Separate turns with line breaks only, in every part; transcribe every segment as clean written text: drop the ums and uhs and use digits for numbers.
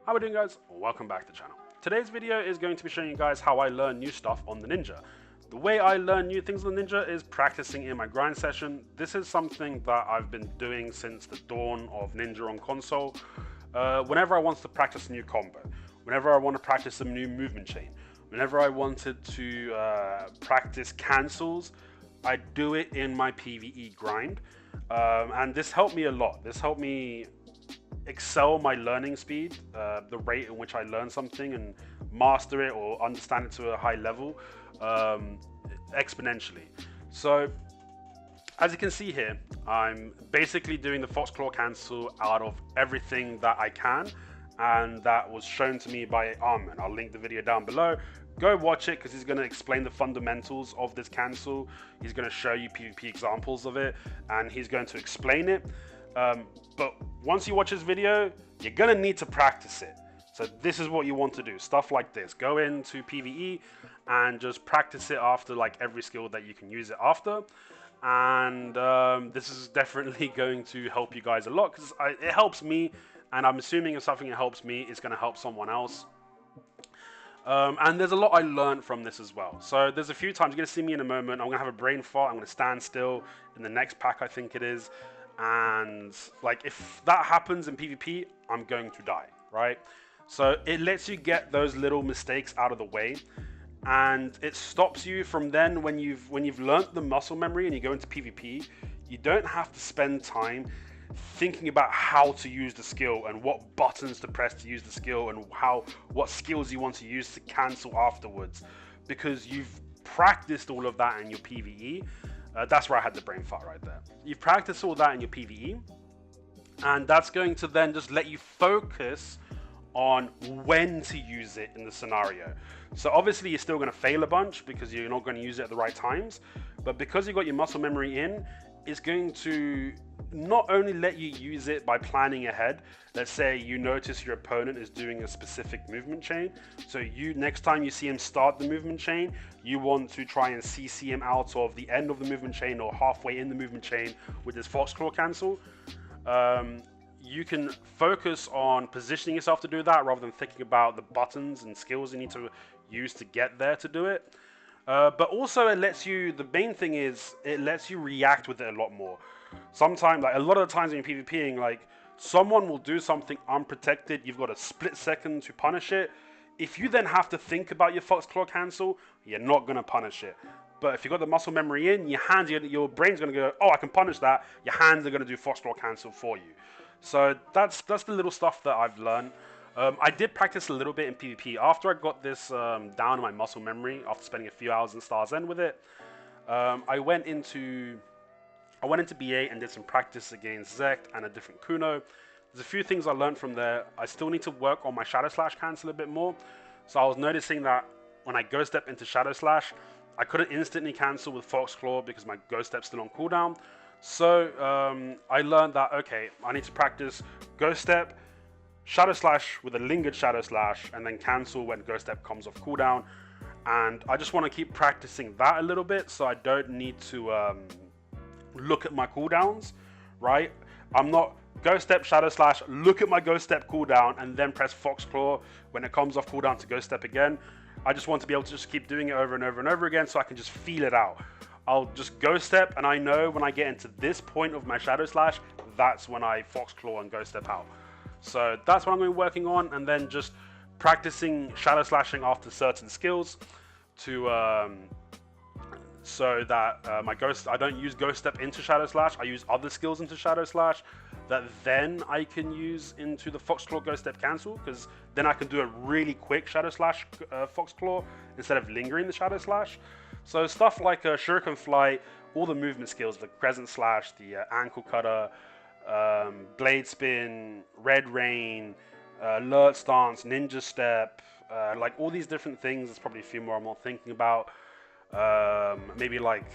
How we doing, guys? Welcome back to the channel. Today's video is going to be showing you guys how I learn new stuff on the Ninja. The way I learn new things on the Ninja is practicing in my grind session. This is something that I've been doing since the dawn of Ninja on console. Whenever I want to practice a new combo, whenever I want to practice a new movement chain, whenever I wanted to practice cancels, I do it in my PvE grind. And this helped me a lot. This helped me excel my learning speed, the rate in which I learn something and master it or understand it to a high level, exponentially. So as you can see here, I'm basically doing the Fox Claw cancel out of everything that I can, and that was shown to me by Armin. I'll link the video down below. Go watch it because he's going to explain the fundamentals of this cancel. He's going to show you PvP examples of it, and he's going to explain it. But once you watch this video, you're going to need to practice it. So this is what you want to do. Stuff like this. Go into PvE and just practice it after like every skill that you can use it after. And this is definitely going to help you guys a lot because it helps me. And I'm assuming if something that helps me is going to help someone else. And there's a lot I learned from this as well. So there's a few times, you're going to see me in a moment. I'm going to have a brain fart. I'm going to stand still in the next pack, I think it is. And like if that happens in PvP, I'm going to die, right? So it lets you get those little mistakes out of the way, and it stops you from then when you've learnt the muscle memory and you go into PvP, you don't have to spend time thinking about how to use the skill and what buttons to press to use the skill and what skills you want to use to cancel afterwards, because you've practiced all of that in your PvE. That's where I had the brain fart right there. You've practiced all that in your PvE, and that's going to then just let you focus on when to use it in the scenario. So obviously you're still going to fail a bunch because you're not going to use it at the right times, but because you've got your muscle memory in, it's going to not only let you use it by planning ahead. Let's say you notice your opponent is doing a specific movement chain, so next time you see him start the movement chain, you want to try and CC him out of the end of the movement chain or halfway in the movement chain with this Fox Claw cancel. You can focus on positioning yourself to do that rather than thinking about the buttons and skills you need to use to get there to do it. But also it lets you, the main thing is, it lets you react with it a lot more. Sometimes, like a lot of the times when you're PvPing, like someone will do something unprotected, you've got a split second to punish it. If you then have to think about your Fox Claw cancel, you're not going to punish it. But if you've got the muscle memory in, your brain's going to go, oh, I can punish that. Your hands are going to do Fox Claw cancel for you. So that's the little stuff that I've learned. I did practice a little bit in PvP. After I got this down in my muscle memory, after spending a few hours in Star's End with it, I went into BA and did some practice against Zect and a different Kuno. There's a few things I learned from there. I still need to work on my Shadow Slash cancel a bit more. So I was noticing that when I Ghost Step into Shadow Slash, I couldn't instantly cancel with Fox Claw because my Ghost Step's still on cooldown. So I learned that, okay, I need to practice Ghost Step, Shadow Slash with a lingered Shadow Slash, and then cancel when Ghost Step comes off cooldown. And I just want to keep practicing that a little bit so I don't need to look at my cooldowns, right? I'm not Ghost Step, Shadow Slash, look at my Ghost Step cooldown, and then press Fox Claw when it comes off cooldown to Ghost Step again. I just want to be able to just keep doing it over and over and over again so I can just feel it out. I'll just Ghost Step, and I know when I get into this point of my Shadow Slash, that's when I Fox Claw and Ghost Step out. So that's what I'm going to be working on, and then just practicing Shadow Slashing after certain skills to so that I don't use Ghost Step into Shadow Slash. I use other skills into Shadow Slash that then I can use into the Fox Claw Ghost Step cancel, because then I can do a really quick Shadow Slash Fox Claw instead of lingering the Shadow Slash. So stuff like Shuriken Flight, all the movement skills, the Crescent Slash, the Ankle Cutter, Blade Spin, Red Rain, Alert Stance, Ninja Step, like all these different things. There's probably a few more I'm not thinking about. Maybe like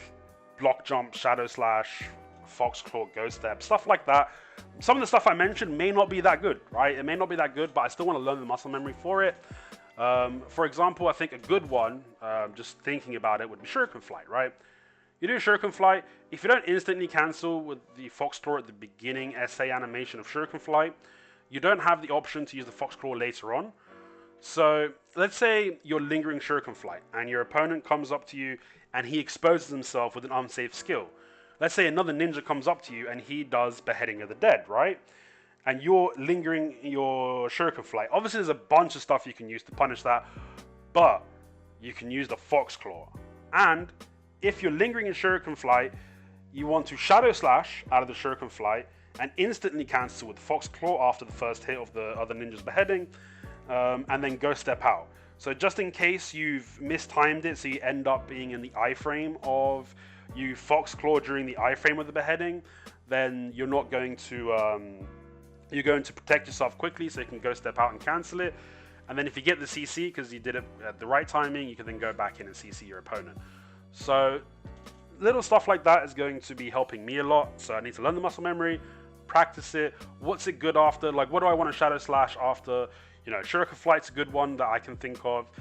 Block Jump, Shadow Slash, Fox Claw, Ghost Step, stuff like that. Some of the stuff I mentioned may not be that good, right? It may not be that good, but I still want to learn the muscle memory for it. For example, I think a good one, just thinking about it, would be Shuriken Flight, right? You do Shuriken Flight. If you don't instantly cancel with the Fox Claw at the beginning SA animation of Shuriken Flight, you don't have the option to use the Fox Claw later on. So let's say you're lingering Shuriken Flight and your opponent comes up to you and he exposes himself with an unsafe skill. Let's say another ninja comes up to you and he does Beheading of the Dead, right? And you're lingering your Shuriken Flight. Obviously there's a bunch of stuff you can use to punish that, but you can use the Fox Claw. And if you're lingering in Shuriken Flight, you want to Shadow Slash out of the Shuriken Flight and instantly cancel with Fox Claw after the first hit of the other ninja's beheading, and then go step out. So just in case you've mistimed it, so you end up being in the iframe of you Fox Claw during the iframe of the beheading, then you're not going to, you're going to protect yourself quickly so you can go step out and cancel it. And then if you get the CC because you did it at the right timing, you can then go back in and CC your opponent. So little stuff like that is going to be helping me a lot. So I need to learn the muscle memory, practice it. What's it good after? Like, what do I want to Shadow Slash after? You know, Shuriken Flight's a good one that I can think of.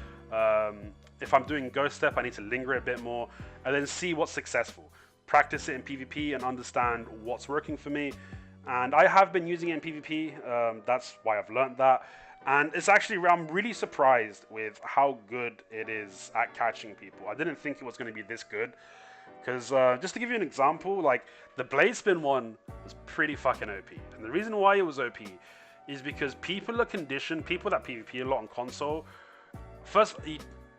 If I'm doing Ghost Step, I need to linger a bit more and then see what's successful. Practice it in PvP and understand what's working for me. And I have been using it in PvP. That's why I've learned that. And it's actually, I'm really surprised with how good it is at catching people. I didn't think it was going to be this good. Because just to give you an example, like the Blade Spin one was pretty fucking OP. And the reason why it was OP is because people are conditioned, people that PvP a lot on console, first,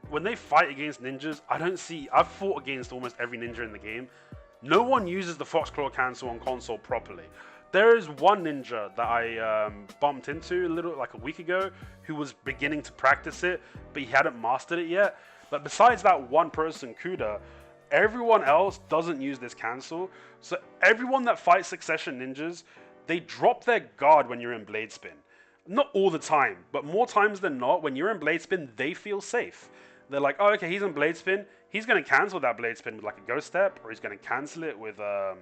when they fight against ninjas, I've fought against almost every ninja in the game. No one uses the Fox Claw cancel on console properly. There is one ninja that I bumped into like a week ago who was beginning to practice it, but he hadn't mastered it yet. But besides that one person, Kuda, everyone else doesn't use this cancel. So everyone that fights Succession ninjas, they drop their guard when you're in Blade Spin. Not all the time, but more times than not, when you're in Blade Spin, they feel safe. They're like, oh, okay, he's in Blade Spin. He's going to cancel that Blade Spin with like a Ghost Step, or he's going to cancel it with a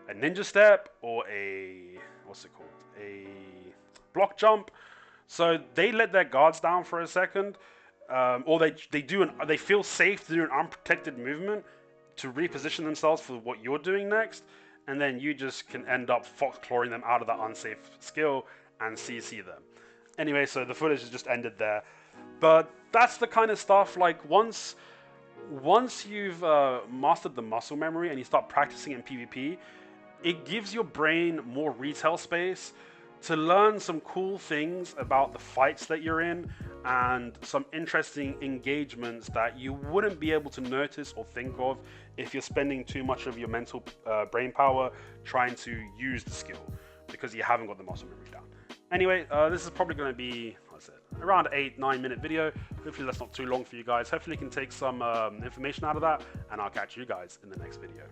Ninja Step, or what's it called? A Block Jump. So they let their guards down for a second, or they feel safe to do an unprotected movement to reposition themselves for what you're doing next, and then you just can end up Fox Clawing them out of that unsafe skill and CC them. Anyway, so the footage has just ended there. But that's the kind of stuff, like once you've mastered the muscle memory and you start practicing in PvP, it gives your brain more retail space to learn some cool things about the fights that you're in and some interesting engagements that you wouldn't be able to notice or think of if you're spending too much of your mental brain power trying to use the skill because you haven't got the muscle memory down. Anyway, this is probably going to be, what's it, around 8-9 minute video. Hopefully that's not too long for you guys. Hopefully you can take some information out of that, and I'll catch you guys in the next video.